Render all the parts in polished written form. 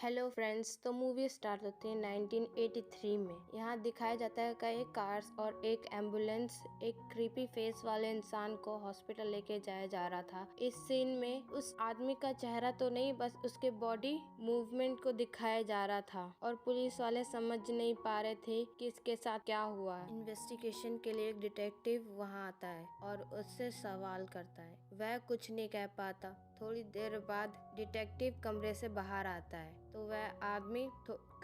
Hello friends, तो movie start होती है 1983 में। यहाँ दिखाया जाता है कई कार्स और एक एम्बुलेंस एक क्रीपी फेस वाले इंसान को हॉस्पिटल लेके जाया जा रहा था। इस सीन में उस आदमी का चेहरा तो नहीं, बस उसके बॉडी मूवमेंट को दिखाया जा रहा था और पुलिस वाले समझ नहीं पा रहे थे कि इसके साथ क्या हुआ है। इन्वेस्टिगेशन के लिए एक डिटेक्टिव वहाँ आता है और उससे सवाल करता है। वह कुछ नहीं कह पाता। थोड़ी देर बाद डिटेक्टिव कमरे से बाहर आता है तो वह आदमी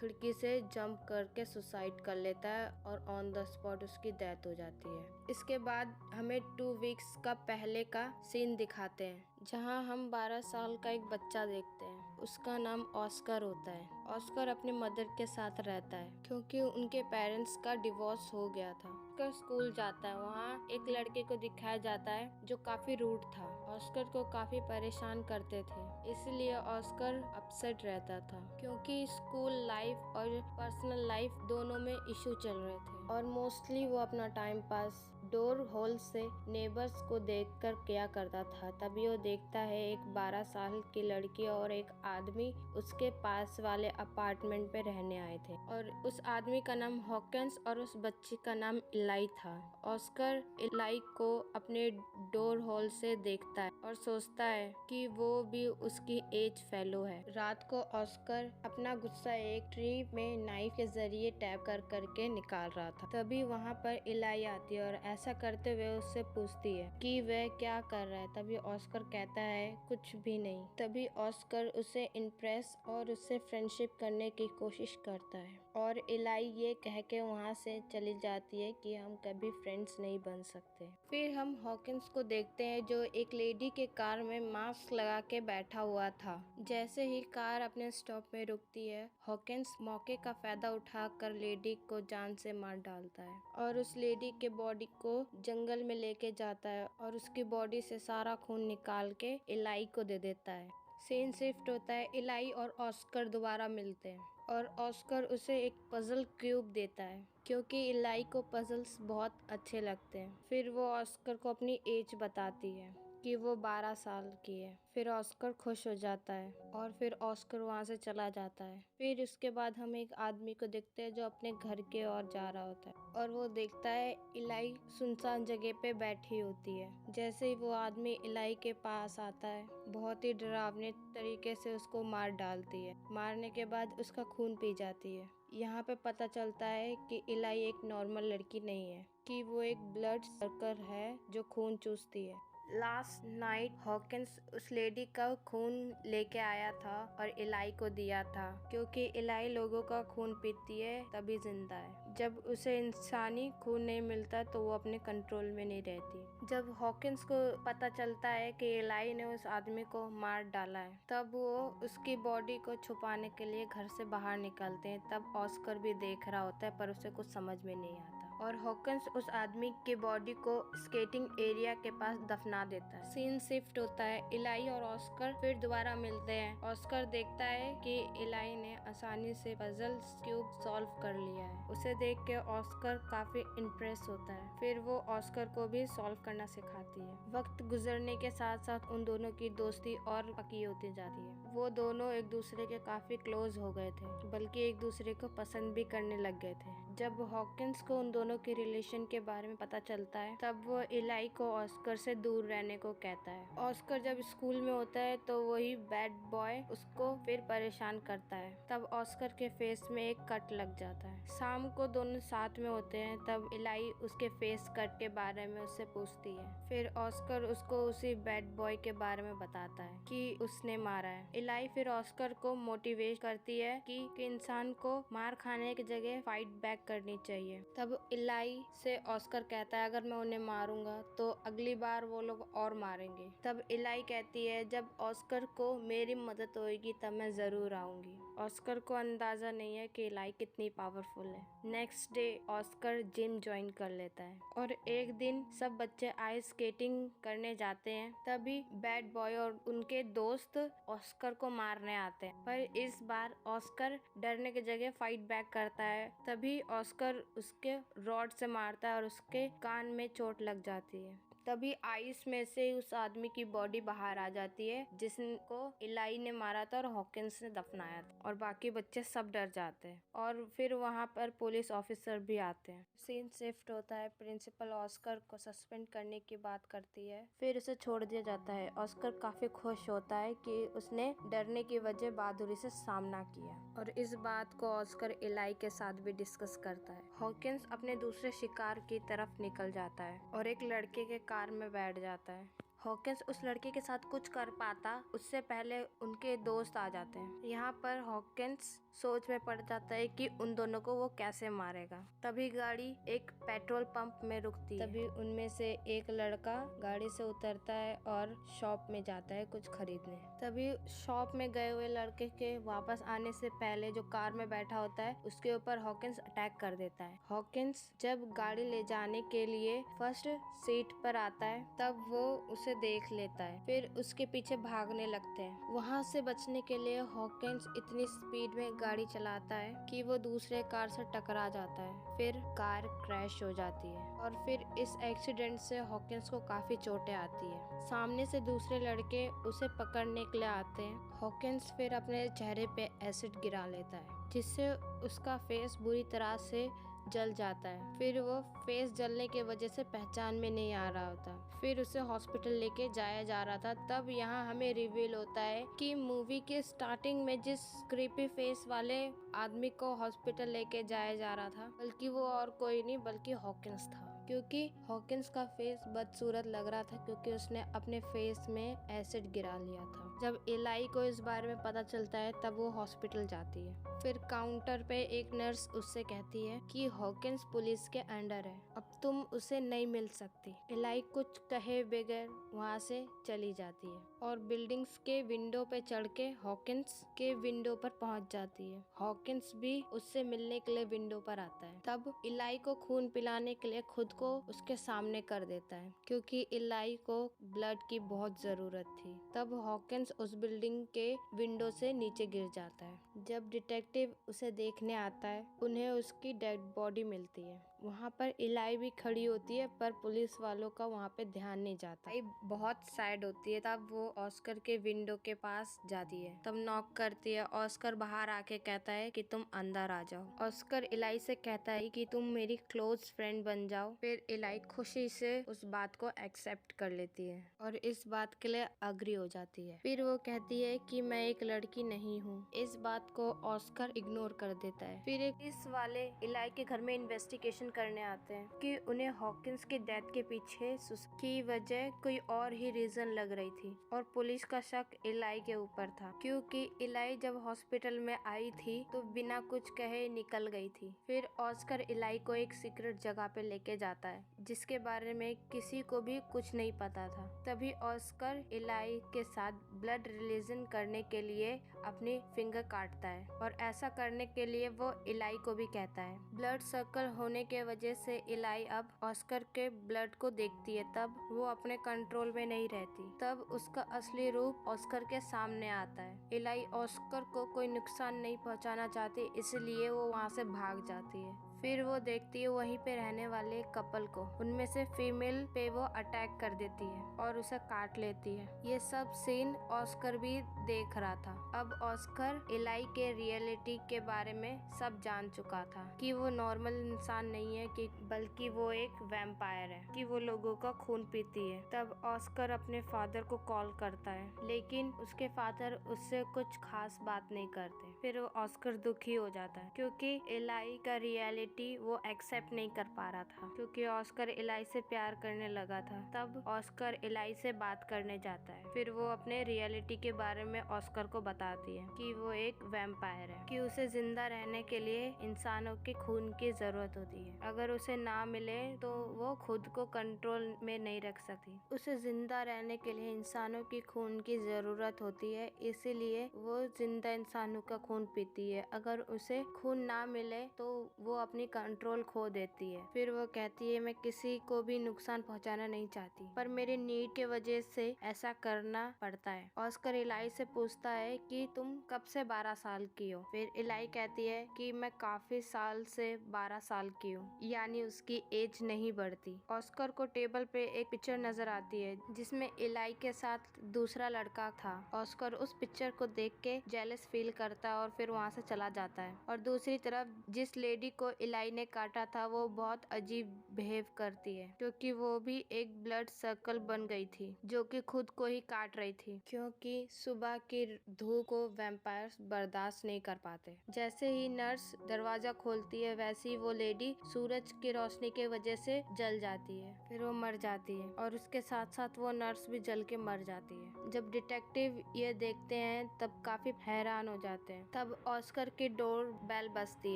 खिड़की से जंप करके सुसाइड कर लेता है और ऑन द स्पॉट उसकी डेथ हो जाती है। इसके बाद हमें 2 वीक्स का पहले का सीन दिखाते हैं जहां हम 12 साल का एक बच्चा देखते हैं। उसका नाम ऑस्कर होता है। ऑस्कर अपनी मदर के साथ रहता है क्योंकि उनके पेरेंट्स का डिवोर्स हो गया था। ऑस्कर स्कूल जाता है। वहाँ एक लड़के को दिखाया जाता है जो काफी रूड था। ऑस्कर को काफी परेशान करते थे, इसलिए ऑस्कर अपसेट रहता था क्योंकि स्कूल लाइफ और पर्सनल लाइफ दोनों में इशू चल रहे थे और मोस्टली वो अपना टाइम पास डोर होल से नेबर्स को देखकर किया करता था। तभी वो देखता है एक 12 साल की लड़की और एक आदमी उसके पास वाले अपार्टमेंट पे रहने आए थे और उस आदमी का नाम हॉकिंस और उस बच्ची का नाम इलाई था। ऑस्कर इलाई को अपने डोर होल से देखता है और सोचता है कि वो भी उसकी एज फेलो है। रात को ऑस्कर अपना गुस्सा एक ट्री में नाइफ के जरिए टैप कर करके निकाल रहा था। तभी वहाँ पर इलाई आती है और ऐसा करते हुए उससे पूछती है कि वह क्या कर रहा है। तभी ऑस्कर कहता है कुछ भी नहीं। तभी ऑस्कर उसे इम्प्रेस और उससे फ्रेंडशिप करने की कोशिश करता है और इलाई ये कह के वहाँ से चली जाती है कि हम कभी फ्रेंड्स नहीं बन सकते। फिर हम हॉकिंस को देखते हैं जो एक लेडी के कार में मास्क लगा के बैठा हुआ था। जैसे ही कार अपने स्टॉप में रुकती है, हॉकिंस मौके का फायदा उठाकर लेडी को जान से मार डालता है और उस लेडी के बॉडी को जंगल में लेके जाता है और उसकी बॉडी से सारा खून निकाल के इलाई को दे देता है। सीन शिफ्ट होता है। इलाई और ऑस्कर दोबारा मिलते हैं और ऑस्कर उसे एक पजल क्यूब देता है क्योंकि इलाई को पजल्स बहुत अच्छे लगते हैं। फिर वो ऑस्कर को अपनी एज बताती है कि वो 12 साल की है। फिर ऑस्कर खुश हो जाता है और फिर ऑस्कर वहाँ से चला जाता है। फिर उसके बाद हम एक आदमी को देखते हैं जो अपने घर के ओर जा रहा होता है और वो देखता है इलाई सुनसान जगह पे बैठी होती है। जैसे ही वो आदमी इलाई के पास आता है, बहुत ही डरावने तरीके से उसको मार डालती है। मारने के बाद उसका खून पी जाती है। यहाँ पे पता चलता है कि इलाई एक नॉर्मल लड़की नहीं है, कि वो एक ब्लड सर्कल है जो खून चूसती है। लास्ट नाइट हॉकिंस उस लेडी का खून लेके आया था और इलाई को दिया था क्योंकि इलाई लोगों का खून पीती है तभी जिंदा है। जब उसे इंसानी खून नहीं मिलता तो वो अपने कंट्रोल में नहीं रहती। जब हॉकिंस को पता चलता है कि इलाई ने उस आदमी को मार डाला है, तब वो उसकी बॉडी को छुपाने के लिए घर से बाहर निकलते हैं। तब ऑस्कर भी देख रहा होता है पर उसे कुछ समझ में नहीं आता और हॉकिंस उस आदमी के बॉडी को स्केटिंग एरिया के पास दफना देता है। सीन शिफ्ट होता है। इलाई और ऑस्कर फिर दोबारा मिलते हैं। ऑस्कर देखता है कि इलाई ने आसानी से पजल क्यूब सॉल्व कर लिया है। उसे देख के ऑस्कर काफी इम्प्रेस होता है। फिर वो ऑस्कर को भी सॉल्व करना सिखाती है। वक्त गुजरने के साथ साथ उन दोनों की दोस्ती और पक्की होती जाती है। वो दोनों एक दूसरे के काफी क्लोज हो गए थे, बल्कि एक दूसरे को पसंद भी करने लग गए थे। जब हॉकिंस को उन दोनों के रिलेशन के बारे में पता चलता है, तब वो इलाई को ऑस्कर से दूर रहने को कहता है। ऑस्कर जब स्कूल में होता है तो वही बैड बॉय उसको फिर परेशान करता है। तब ऑस्कर के फेस में एक कट लग जाता है। शाम को दोनों साथ में होते हैं। तब इलाई उसके फेस कट के बारे में उससे पूछती है। फिर ऑस्कर उसको उसी बैड बॉय के बारे में बताता है कि उसने मारा है। इलाई फिर ऑस्कर को मोटिवेट करती है कि इंसान को मार खाने की जगह फाइट बैक करनी चाहिए। तब इलाई से ऑस्कर कहता है अगर मैं उन्हें मारूंगा तो अगली बार वो लोग और मारेंगे। तब इलाई कहती है जब ऑस्कर को मेरी मदद होगी तब मैं जरूर आऊंगी। ऑस्कर को अंदाजा नहीं है कि इलाई कितनी पावरफुल है। Next day Oscar gym join कर लेता है और एक दिन सब बच्चे आइस स्केटिंग करने जाते हैं। तभी बैड बॉय और उनके दोस्त ऑस्कर को मारने आते हैं, पर इस बार ऑस्कर डरने की जगह फाइट बैक करता है। तभी ऑस्कर उसके रॉड से मारता है और उसके कान में चोट लग जाती है। तभी आइस में से उस आदमी की बॉडी बाहर आ जाती है जिसको इलाई ने मारा था और हॉकिंस ने दफनाया था, और बाकी बच्चे सब डर जाते हैं और फिर वहाँ पर पुलिस ऑफिसर भी आते हैं। सीन शिफ्ट होता है, प्रिंसिपल ऑस्कर को सस्पेंड करने की बात करती है, फिर उसे छोड़ दिया जाता है। ऑस्कर काफी खुश होता है कि उसने डरने की वजह बहादुरी से सामना किया, और इस बात को ऑस्कर इलाई के साथ भी डिस्कस करता है। हॉकिंस अपने दूसरे शिकार की तरफ निकल जाता है और एक लड़के के कार में बैठ जाता है। हॉकिंस उस लड़के के साथ कुछ कर पाता उससे पहले उनके दोस्त आ जाते हैं। यहाँ पर हॉकिंस सोच में पड़ जाता है कि उन दोनों को वो कैसे मारेगा। तभी गाड़ी एक पेट्रोल पंप में रुकती है। तभी उनमें से एक लड़का गाड़ी से उतरता है और शॉप में जाता है कुछ खरीदने। तभी शॉप में गए हुए लड़के के वापस आने से पहले जो कार में बैठा होता है उसके ऊपर हॉकिंस अटैक कर देता है। हॉकिंस जब गाड़ी ले जाने के लिए फर्स्ट सीट पर आता है तब वो उसे देख लेता है, फिर उसके पीछे भागने लगते हैं। वहाँ से बचने के लिए हॉकिंस इतनी स्पीड में गाड़ी चलाता है कि वो दूसरे कार से टकरा जाता है, फिर कार क्रैश हो जाती है और फिर इस एक्सीडेंट से हॉकिंस को काफी चोटें आती है। सामने से दूसरे लड़के उसे पकड़ने के लिए आते हैं। हॉकिंस फिर अपने चेहरे पे एसिड गिरा लेता है जिससे उसका फेस बुरी तरह से जल जाता है। फिर वो फेस जलने के वजह से पहचान में नहीं आ रहा होता। फिर उसे हॉस्पिटल लेके जाया जा रहा था। तब यहाँ हमें रिवील होता है कि मूवी के स्टार्टिंग में जिस क्रीपी फेस वाले आदमी को हॉस्पिटल लेके जाया जा रहा था बल्कि वो और कोई नहीं बल्कि हॉकिंस था, क्योंकि हॉकिंस का फेस बदसूरत लग रहा था क्योंकि उसने अपने फेस में एसिड गिरा लिया था। जब इलाई को इस बारे में पता चलता है तब वो हॉस्पिटल जाती है। फिर काउंटर पे एक नर्स उससे कहती है कि हॉकिंस पुलिस के अंडर है, अब तुम उसे नहीं मिल सकती। इलाई कुछ कहे बगैर वहाँ से चली जाती है और बिल्डिंग्स के विंडो पे चढ़ के हॉकिंस के विंडो पर पहुँच जाती है। हॉकिंस भी उससे मिलने के लिए विंडो पर आता है। तब इलाई को खून पिलाने के लिए खुद को उसके सामने कर देता है क्योंकि इलाई को ब्लड की बहुत जरूरत थी। तब हॉकिंस उस बिल्डिंग के विंडो से नीचे गिर जाता है। जब डिटेक्टिव उसे देखने आता है उन्हें उसकी डेड बॉडी मिलती है। वहाँ पर इलाई भी खड़ी होती है पर पुलिस वालों का वहाँ पे ध्यान नहीं जाता। ये बहुत सैड होती है। तब वो ऑस्कर के विंडो के पास जाती है, तब नॉक करती है। ऑस्कर बाहर आके कहता है कि तुम अंदर आ जाओ। ऑस्कर इलाई से कहता है कि तुम मेरी क्लोज फ्रेंड बन जाओ। फिर इलाई खुशी से उस बात को एक्सेप्ट कर लेती है और इस बात के लिए अग्री हो जाती है। फिर वो कहती है कि मैं एक लड़की नहीं हूँ। इस बात को ऑस्कर इग्नोर कर देता है। फिर एक पुलिस वाले इलाई के घर में इन्वेस्टिगेशन करने आते हैं कि उन्हें हॉकिंस की डेथ के पीछे की वजह कोई और ही रीजन लग रही थी और पुलिस का शक इलाई के ऊपर था क्योंकि इलाई जब हॉस्पिटल में आई थी तो बिना कुछ कहे निकल गई थी। फिर ऑस्कर इलाई को एक सीक्रेट जगह पे लेके जाता है जिसके बारे में किसी को भी कुछ नहीं पता था। तभी ऑस्कर इलाई के साथ ब्लड रिलीजन करने के लिए अपनी फिंगर काटता है और ऐसा करने के लिए वो इलाई को भी कहता है। ब्लड सर्कल होने के वजह से इलाई अब ऑस्कर के ब्लड को देखती है। तब वो अपने कंट्रोल में नहीं रहती। तब उसका असली रूप ऑस्कर के सामने आता है। इलाई ऑस्कर को कोई नुकसान नहीं पहुंचाना चाहती इसलिए वो वहाँ से भाग जाती है। फिर वो देखती है वहीं पे रहने वाले कपल को, उनमें से फीमेल पे वो अटैक कर देती है और उसे काट लेती है। ये सब सीन ऑस्कर भी देख रहा था। अब ऑस्कर इलाई के रियलिटी के बारे में सब जान चुका था कि वो नॉर्मल इंसान नहीं है कि बल्कि वो एक वैम्पायर है, कि वो लोगों का खून पीती है। तब ऑस्कर अपने फादर को कॉल करता है लेकिन उसके फादर उससे कुछ खास बात नहीं करते। फिर ऑस्कर दुखी हो जाता है क्योंकि इलाई का रियलिटी वो एक्सेप्ट नहीं कर पा रहा था क्योंकि ऑस्कर इलाई से प्यार करने लगा था। तब ऑस्कर इलाई से बात करने जाता है। फिर वो अपने रियलिटी के बारे में ऑस्कर को बताती है कि वो एक वैम्पायर है, कि उसे जिंदा रहने के लिए इंसानों के खून की जरूरत होती है। अगर उसे ना मिले तो वो खुद को कंट्रोल में नहीं रख सकती। उसे जिंदा रहने के लिए इंसानों की खून की जरूरत होती है, इसीलिए वो जिंदा इंसानों का खून पीती है। अगर उसे खून ना मिले तो वो अपनी कंट्रोल खो देती है। फिर वो कहती है मैं किसी को भी नुकसान पहुंचाना नहीं चाहती, पर मेरी नीड के वजह से ऐसा करना पड़ता है। ऑस्कर इलाई से पूछता है कि तुम कब से 12 साल की हो। फिर इलाई कहती है कि मैं काफी साल से 12 साल की हूँ, यानी उसकी एज नहीं बढ़ती। ऑस्कर को टेबल पे एक पिक्चर नजर आती है जिसमें इलाई के साथ दूसरा लड़का था। ऑस्कर उस पिक्चर को देख के जेलस फील करता है और फिर वहाँ से चला जाता है। और दूसरी तरफ जिस लेडी को इलाई ने काटा था वो बहुत अजीब बिहेव करती है, क्योंकि वो भी एक ब्लड सर्कल बन गई थी जो कि खुद को ही काट रही थी, क्योंकि सुबह की धूप को वैम्पायर्स बर्दाश्त नहीं कर पाते। जैसे ही नर्स दरवाजा खोलती है वैसे ही वो लेडी सूरज की रोशनी के वजह से जल जाती है। फिर वो मर जाती है और उसके साथ साथ वो नर्स भी जल के मर जाती है। जब डिटेक्टिव ये देखते हैं तब काफी हैरान हो जाते हैं। तब ऑस्कर की डोर बेल बजती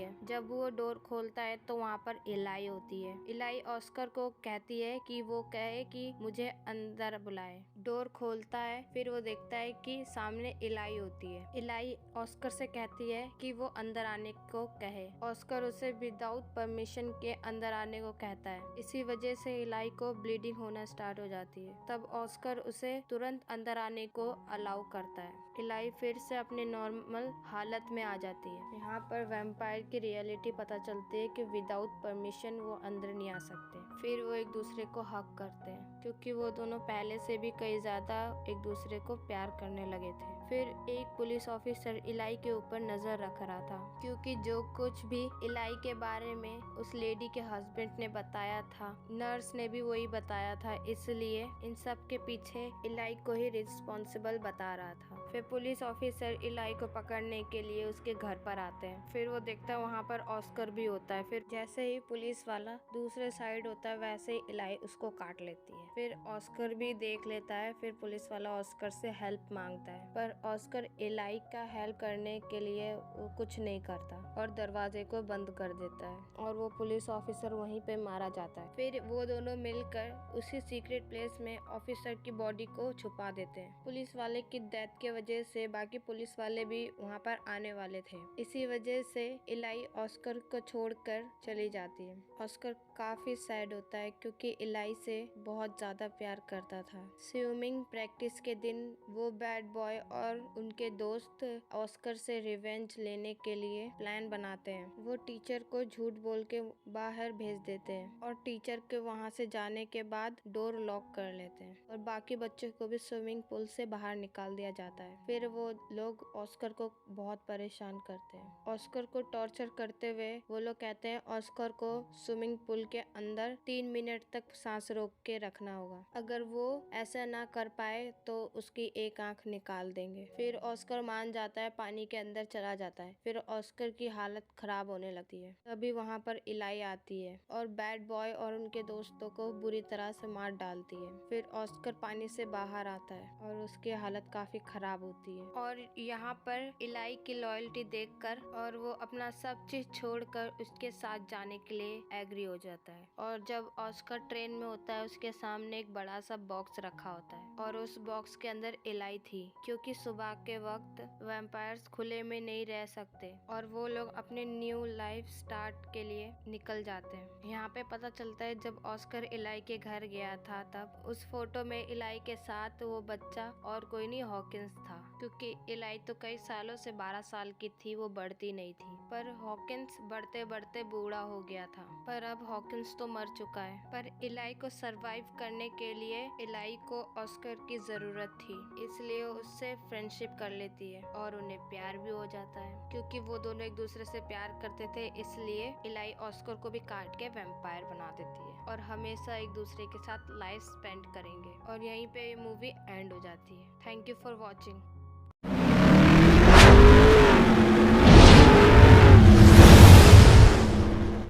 है। जब वो डोर खोलता है तो वहाँ पर इलाई होती है। इलाई ऑस्कर को कहती है कि वो कहे कि मुझे अंदर बुलाए। डोर खोलता है, फिर वो देखता है कि सामने इलाई होती है। इलाई ऑस्कर से कहती है कि वो अंदर आने को कहे। ऑस्कर उसे विदाउट परमिशन के अंदर आने को कहता है। इसी वजह से इलाई को ब्लीडिंग होना स्टार्ट हो जाती है। तब ऑस्कर उसे तुरंत अंदर आने को अलाउ करता है। इलाई फिर से अपने नॉर्मल हालत में आ जाती है। यहाँ पर वैम्पायर की रियलिटी पता चलती है कि विदाउट परमिशन वो अंदर नहीं आ सकते। फिर वो एक दूसरे को हक करते हैं, क्योंकि वो दोनों पहले से भी कई ज्यादा एक दूसरे को प्यार करने लगे थे। फिर एक पुलिस ऑफिसर इलाई के ऊपर नजर रख रहा था, क्योंकि जो कुछ भी इलाई के बारे में उस लेडी के हस्बैंड ने बताया था, नर्स ने भी वही बताया था, इसलिए इन सब के पीछे इलाई को ही रिस्पॉन्सिबल बता रहा था। फिर पुलिस ऑफिसर इलाई को पकड़ने के लिए उसके घर पर आते हैं। फिर वो देखता है वहाँ पर ऑस्कर भी होता है। फिर जैसे ही पुलिस वाला दूसरे साइड होता है वैसे ही इलाई उसको काट लेती है। फिर ऑस्कर भी देख लेता है। फिर पुलिस वाला ऑस्कर से हेल्प मांगता है, पर ऑस्कर इलाई का हेल्प करने के लिए वो कुछ नहीं करता और दरवाजे को बंद कर देता है और वो पुलिस ऑफिसर वहीं पे मारा जाता है। फिर वो दोनों मिलकर उसी सीक्रेट प्लेस में ऑफिसर की बॉडी को छुपा देते हैं। पुलिस वाले की डेथ के वजह से बाकी पुलिस वाले भी वहाँ पर आने वाले थे। इसी वजह से इलाई ऑस्कर को छोड़कर चली जाती है। ऑस्कर काफी सैड होता है, क्योंकि इलाई से बहुत ज्यादा प्यार करता था। स्विमिंग प्रैक्टिस के दिन वो बैड बॉय और उनके दोस्त ऑस्कर से रिवेंज लेने के लिए प्लान बनाते हैं। वो टीचर को झूठ बोल के बाहर भेज देते हैं और टीचर के वहाँ से जाने के बाद डोर लॉक कर लेते हैं और बाकी बच्चों को भी स्विमिंग पूल से बाहर निकाल दिया जाता है। फिर वो लोग ऑस्कर को बहुत परेशान करते हैं। ऑस्कर को टॉर्चर करते हुए वो लोग कहते हैं ऑस्कर को स्विमिंग पूल के अंदर 3 मिनट तक सांस रोक के रखना होगा। अगर वो ऐसा ना कर पाए तो उसकी एक आंख निकाल देंगे। फिर ऑस्कर मान जाता है, पानी के अंदर चला जाता है। फिर ऑस्कर की हालत खराब होने लगती है। तभी वहाँ पर इलाई आती है और बैड बॉय और उनके दोस्तों को बुरी तरह से मार डालती है। फिर ऑस्कर पानी से बाहर आता है और उसकी हालत काफी खराब होती है। और यहाँ पर इलाई की लॉयल्टी देखकर और वो अपना सब चीज छोड़कर उसके साथ जाने के लिए एग्री हो जाता है। और जब ऑस्कर ट्रेन में होता है उसके सामने एक बड़ा सा बॉक्स रखा होता है और उस बॉक्स के अंदर इलाई थी, क्योंकि सुबह के वक्त वैम्पायर्स खुले में नहीं रह सकते और वो लोग अपने न्यू लाइफ स्टार्ट के लिए निकल जाते हैं। यहाँ पे पता चलता है जब ऑस्कर इलाई के घर गया था तब उस फोटो में इलाई के साथ वो बच्चा और कोई नहीं हॉकिंस था, क्योंकि इलाई तो कई सालों से 12 साल की थी, वो बढ़ती नहीं थी। पर हॉकिंस बढ़ते बढ़ते बूढ़ा हो गया था। पर अब हॉकिंस तो मर चुका है। पर इलाई को सरवाइव करने के लिए इलाई को ऑस्कर की जरूरत थी, इसलिए उससे फ्रेंडशिप कर लेती है और उन्हें प्यार भी हो जाता है। क्योंकि वो दोनों एक दूसरे से प्यार करते थे, इसलिए इलाई ऑस्कर को भी काट के वैम्पायर बना देती है और हमेशा एक दूसरे के साथ लाइफ स्पेंड करेंगे। और यहीं पे ये मूवी एंड हो जाती है। Thank you for watching.